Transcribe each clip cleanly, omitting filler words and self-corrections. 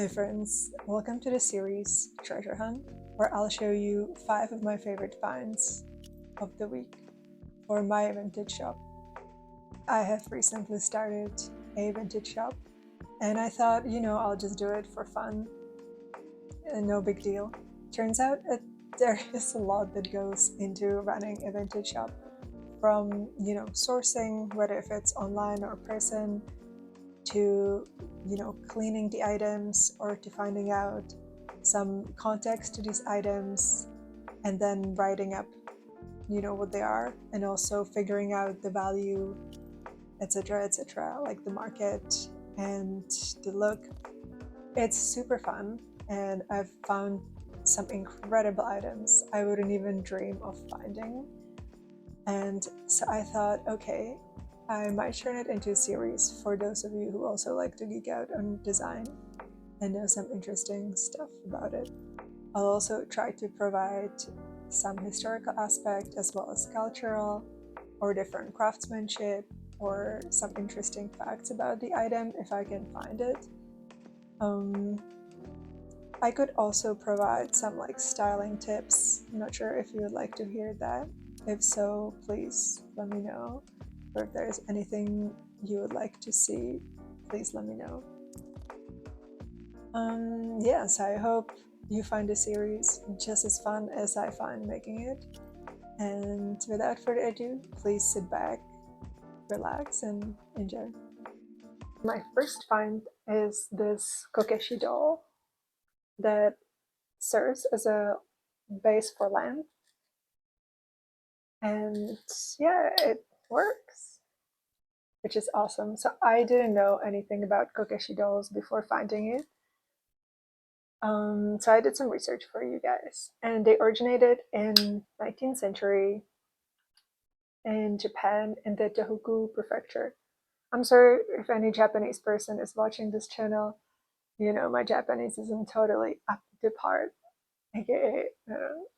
Hi friends, welcome to the series Treasure Hunt, where I'll show you 5 of my favorite finds of the week for my vintage shop. I have recently started a vintage shop and I thought, I'll just do it for fun, no big deal. Turns out there is a lot that goes into running a vintage shop, from, sourcing, whether if it's online or person, to cleaning the items, or to finding out some context to these items and then writing up what they are, and also figuring out the value, etc., like the market and the look. It's super fun, and I've found some incredible items I wouldn't even dream of finding. And so I thought, okay, I might turn it into a series for those of you who also like to geek out on design and know some interesting stuff about it. I'll also try to provide some historical aspect as well as cultural or different craftsmanship, or some interesting facts about the item if I can find it. I could also provide some styling tips. I'm not sure if you would like to hear that. If so, please let me know. Or if there's anything you would like to see, please let me know. Yes, I hope you find the series just as fun as I find making it. And without further ado, please sit back, relax, and enjoy. My first find is this kokeshi doll that serves as a base for lamp. And yeah, it works, which is awesome. So I didn't know anything about kokeshi dolls before finding it. So I did some research for you guys, and they originated in 19th century in Japan, in the Tohoku prefecture. I'm sorry if any Japanese person is watching this channel. My Japanese isn't totally up to par, aka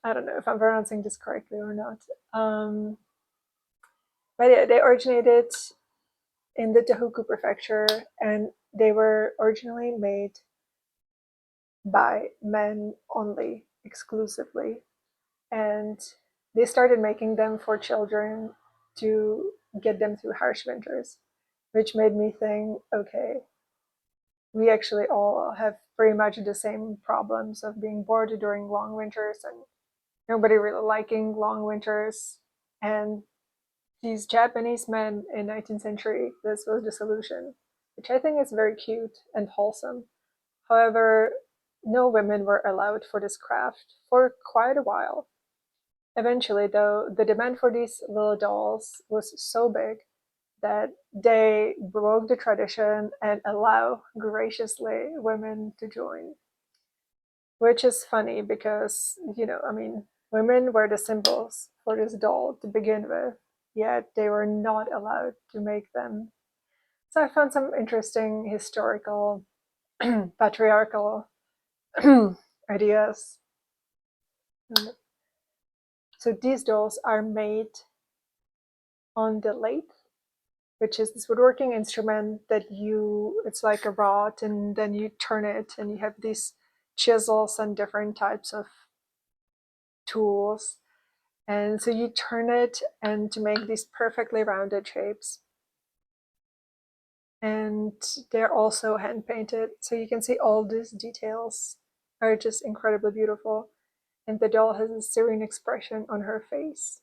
I don't know if I'm pronouncing this correctly or not. But yeah, they originated in the Tohoku prefecture, and they were originally made by men only, exclusively. And they started making them for children to get them through harsh winters, which made me think, okay, we actually all have pretty much the same problems of being bored during long winters and nobody really liking long winters. And these Japanese men in 19th century, this was the solution, which I think is very cute and wholesome. However, no women were allowed for this craft for quite a while. Eventually, though, the demand for these little dolls was so big that they broke the tradition and allow graciously women to join. Which is funny because, women were the symbols for this doll to begin with, yet they were not allowed to make them. So I found some interesting historical, patriarchal ideas. So these dolls are made on the lathe, which is this woodworking instrument that it's like a rod, and then you turn it and you have these chisels and different types of tools. And so you turn it and to make these perfectly rounded shapes. And they're also hand painted, so you can see all these details are just incredibly beautiful. And the doll has a serene expression on her face.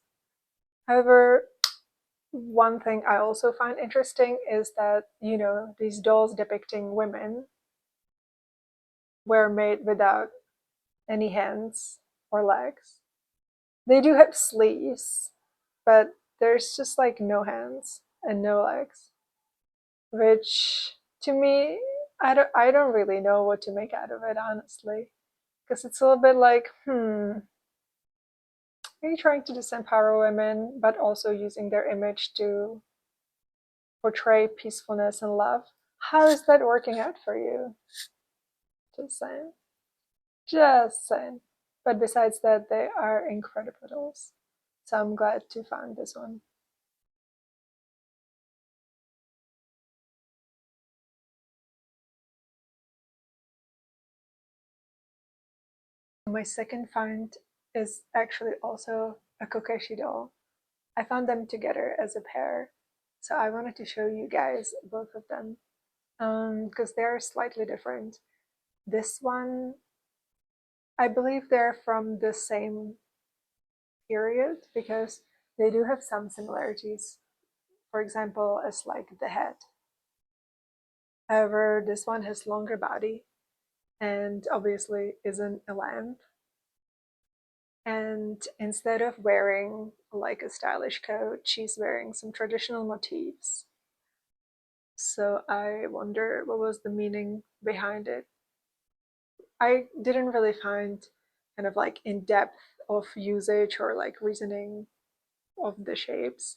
However, one thing I also find interesting is that, these dolls depicting women were made without any hands or legs. They do have sleeves, but there's just no hands and no legs, which to me, I don't really know what to make out of it, honestly, because it's a little bit like, are you trying to disempower women but also using their image to portray peacefulness and love? How is that working out for you? Just saying. Just saying. But besides that, they are incredible dolls. So I'm glad to find this one. My second find is actually also a kokeshi doll. I found them together as a pair, so I wanted to show you guys both of them because they're slightly different. This one, I believe they're from the same period because they do have some similarities. For example, as like the head. However, this one has longer body and obviously isn't a lamp. And instead of wearing like a stylish coat, she's wearing some traditional motifs. So I wonder what was the meaning behind it. I didn't really find kind of like in depth of usage or like reasoning of the shapes.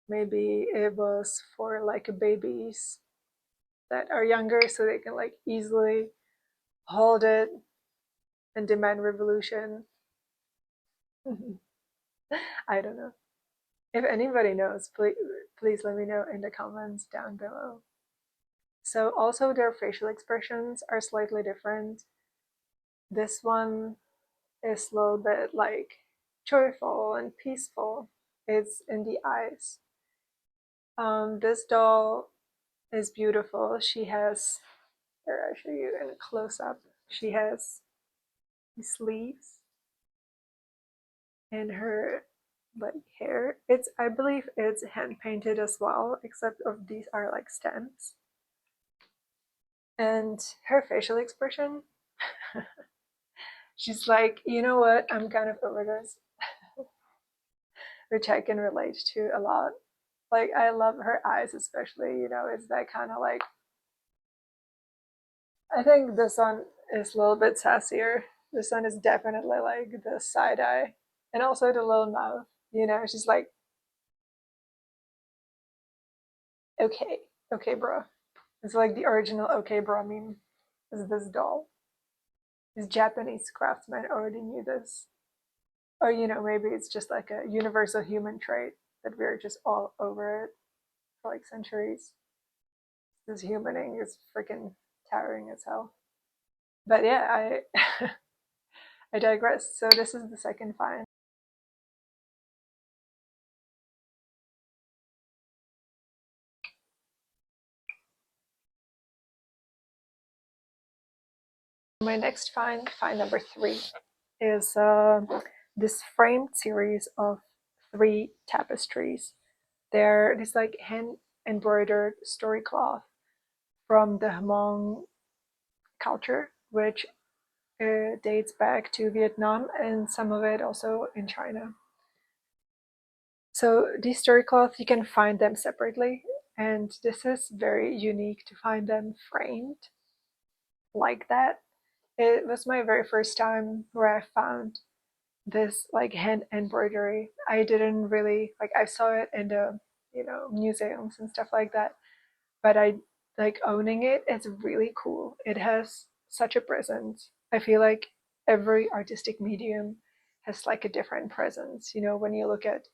Maybe it was for like babies that are younger so they can like easily hold it and demand revolution. I don't know. If anybody knows, please let me know in the comments down below. So also their facial expressions are slightly different. This one is a little bit like joyful and peaceful. It's in the eyes. This doll is beautiful. She has, here I'll show you in a close-up. She has sleeves in her like hair. It's, I believe it's hand painted as well, except of these are like stamps. And her facial expression, she's like, you know what, I'm kind of over this, which I can relate to a lot. Like, I love her eyes, especially, you know, it's that kind of like, I think this one is a little bit sassier. This one is definitely like the side eye and also the little mouth, you know, she's like, okay, okay, bro. It's like the original okay, bro meme is this doll. This Japanese craftsman already knew this. Or, you know, maybe it's just like a universal human trait that we're just all over it for like centuries. This humaning is freaking towering as hell. But yeah, I digress. So this is the second find. My next find number 3, is this framed series of 3 tapestries. They're this like hand embroidered story cloth from the Hmong culture, which dates back to Vietnam and some of it also in China. So these story cloths, you can find them separately, and this is very unique to find them framed like that. It was my very first time where I found this like hand embroidery. I didn't really like, I saw it in the, you know, museums and stuff like that, but I like owning it. It's really cool. It has such a presence. I feel like every artistic medium has like a different presence. You know, when you look at,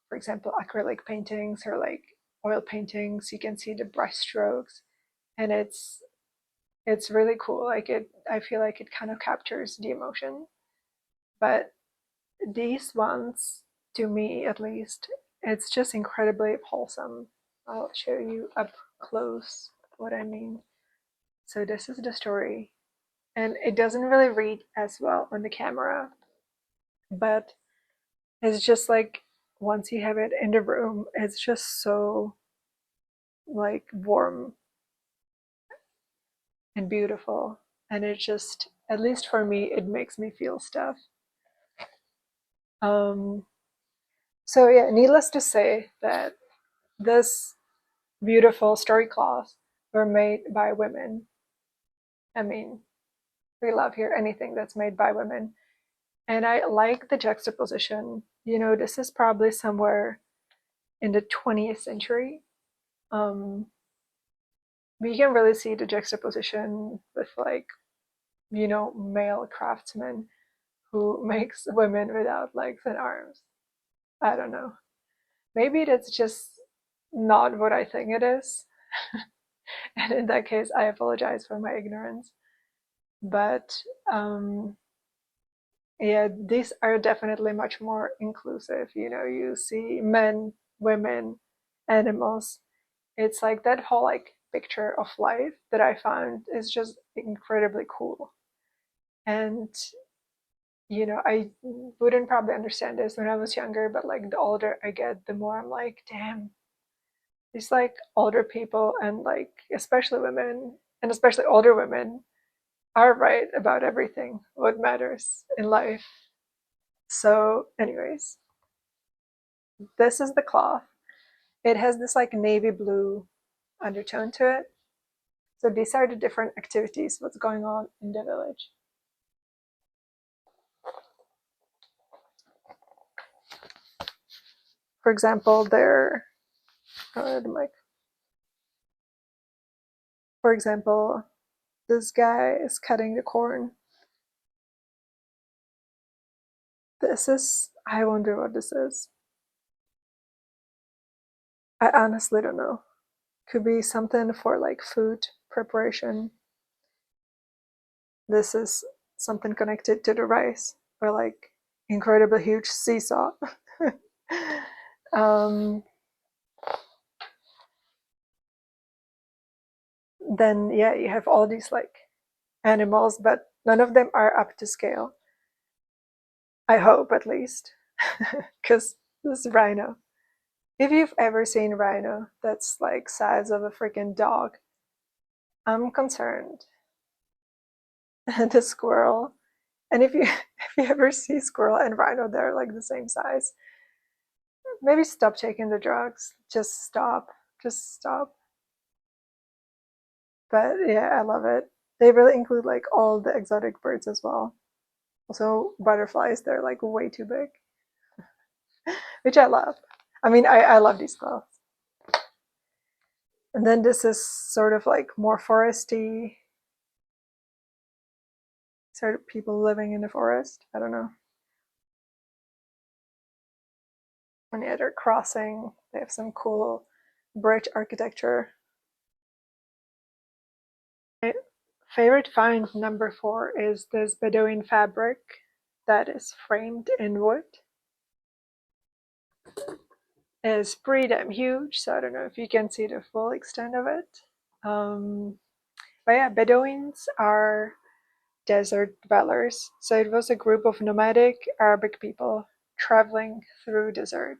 for example, acrylic paintings or like oil paintings, you can see the brush strokes, and it's really cool. Like it, I feel like it kind of captures the emotion. But these ones, to me at least, it's just incredibly wholesome. I'll show you up close what I mean. So this is the story, and it doesn't really read as well on the camera, but it's just like once you have it in the room, it's just so like warm and beautiful, and it just, at least for me, it makes me feel stuff. Um, so yeah, needless to say that this beautiful story cloths were made by women. I mean, we love here anything that's made by women. And I like the juxtaposition. You know, this is probably somewhere in the 20th century. We can really see the juxtaposition with like, you know, male craftsmen who makes women without legs and arms. I don't know. Maybe that's just not what I think it is. And in that case, I apologize for my ignorance. But Yeah, these are definitely much more inclusive. You know, you see men, women, animals. It's like that whole like picture of life that I found is just incredibly cool. And you know, I wouldn't probably understand this when I was younger, but like the older I get, the more I'm like, damn, these like older people and like especially women and especially older women are right about everything what matters in life. So, anyways, this is the cloth. It has this like navy blue undertone to it. So these are the different activities, what's going on in the village. For example, the mic. For example, this guy is cutting the corn. This is, I wonder what this is. I honestly don't know. Could be something for like food preparation. This is something connected to the rice or like incredibly huge seesaw. um, then yeah, you have all these like animals, but none of them are up to scale. I hope at least, because this rhino. If you've ever seen rhino, that's like size of a freaking dog. I'm concerned. The squirrel, and if you if you ever see squirrel and rhino, they're like the same size. Maybe stop taking the drugs. Just stop. Just stop. But yeah, I love it. They really include like all the exotic birds as well. Also, butterflies, they're like way too big, which I love. I mean, I love these clothes. And then this is sort of like more foresty, sort of people living in the forest. I don't know. And yeah, they're crossing. They have some cool bridge architecture. My favorite find number 4 is this Bedouin fabric that is framed in wood. It's pretty damn huge, so I don't know if you can see the full extent of it. But yeah, Bedouins are desert dwellers. So it was a group of nomadic Arabic people traveling through desert,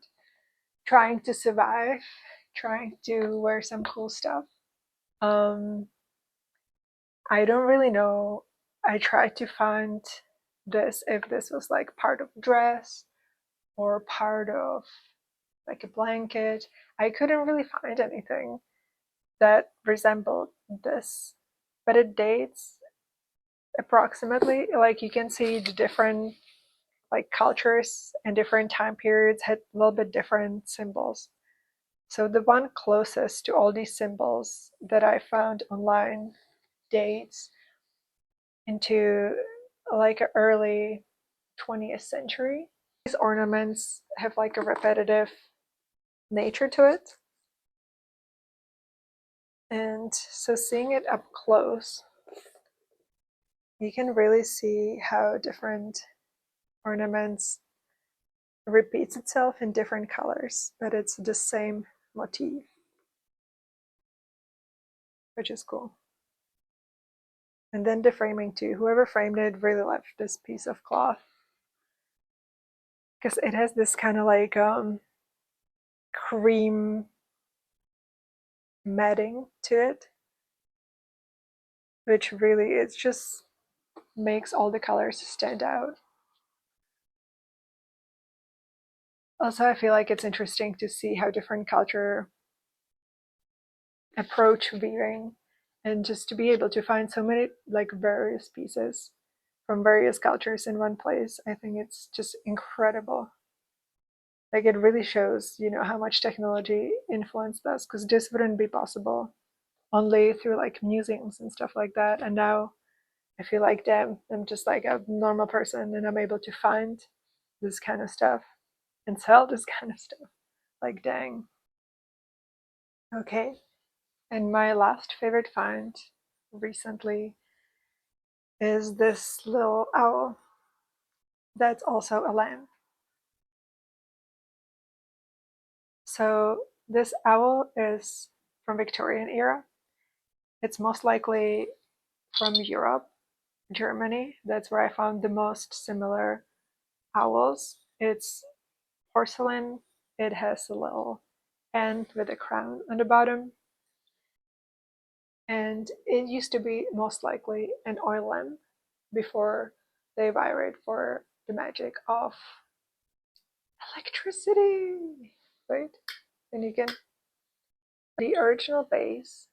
trying to survive, trying to wear some cool stuff. Um, I don't really know. I tried to find this if this was like part of dress or part of like a blanket. I couldn't really find anything that resembled this, but it dates approximately. Like you can see the different like cultures and different time periods had a little bit different symbols. So the one closest to all these symbols that I found online dates into like an early 20th century. These ornaments have like a repetitive nature to it. And so seeing it up close, you can really see how different ornaments repeats itself in different colors, but it's the same motif, which is cool. And then the framing too. Whoever framed it really loved this piece of cloth because it has this kind of like cream matting to it, which really it just makes all the colors stand out. Also, I feel like it's interesting to see how different culture approach weaving and just to be able to find so many like various pieces from various cultures in one place. I think it's just incredible. Like it really shows, you know, how much technology influenced us because this wouldn't be possible only through like museums and stuff like that. And now I feel like, damn, I'm just like a normal person and I'm able to find this kind of stuff and sell this kind of stuff. Like, dang. Okay. And my last favorite find recently is this little owl. That's also a lamp. So this owl is from Victorian era. It's most likely from Europe, Germany. That's where I found the most similar owls. It's porcelain. It has a little end with a crown on the bottom. And it used to be most likely an oil lamp before they vibrate for the magic of electricity. Wait, and you can. The original base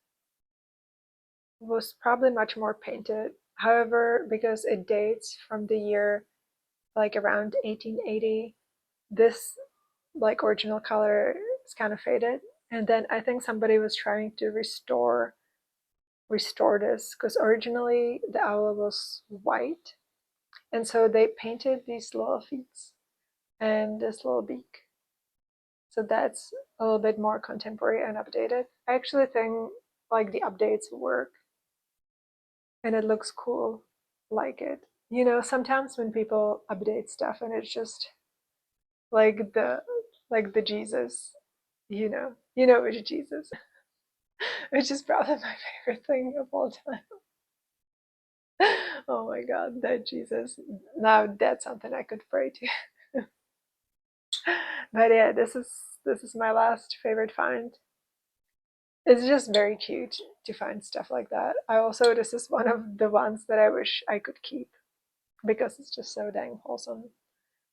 was probably much more painted. However, because it dates from the year like around 1880, this like original color is kind of faded. And then I think somebody was trying to restore this because originally the owl was white, and so they painted these little feet and this little beak. So that's a little bit more contemporary and updated. I actually think like the updates work and it looks cool, like it. You know, sometimes when people update stuff and it's just like the Jesus, which Jesus, which is probably my favorite thing of all time. Oh my God, that Jesus. Now that's something I could pray to. But yeah, this is my last favorite find. It's just very cute to find stuff like that. This is one of the ones that I wish I could keep because it's just so dang wholesome.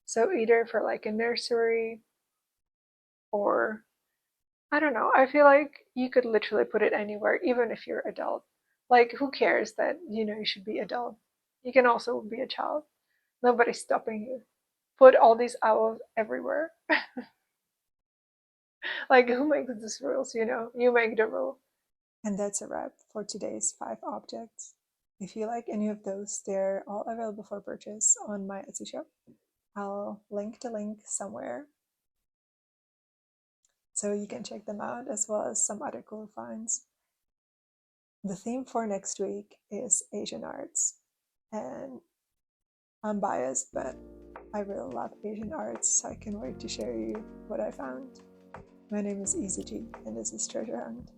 So either for like a nursery or I don't know. I feel like you could literally put it anywhere, even if you're adult. Like who cares that, you should be adult? You can also be a child. Nobody's stopping you. Put all these owls everywhere. Like who makes these rules, You make the rule. And that's a wrap for today's 5 objects. If you like any of those, they're all available for purchase on my Etsy shop. I'll link the link somewhere so you can check them out as well as some other cool finds. The theme for next week is Asian arts, and I'm biased, but I really love Asian arts, so I can't wait to share you what I found. My name is Gii, and this is Treasure Hunt.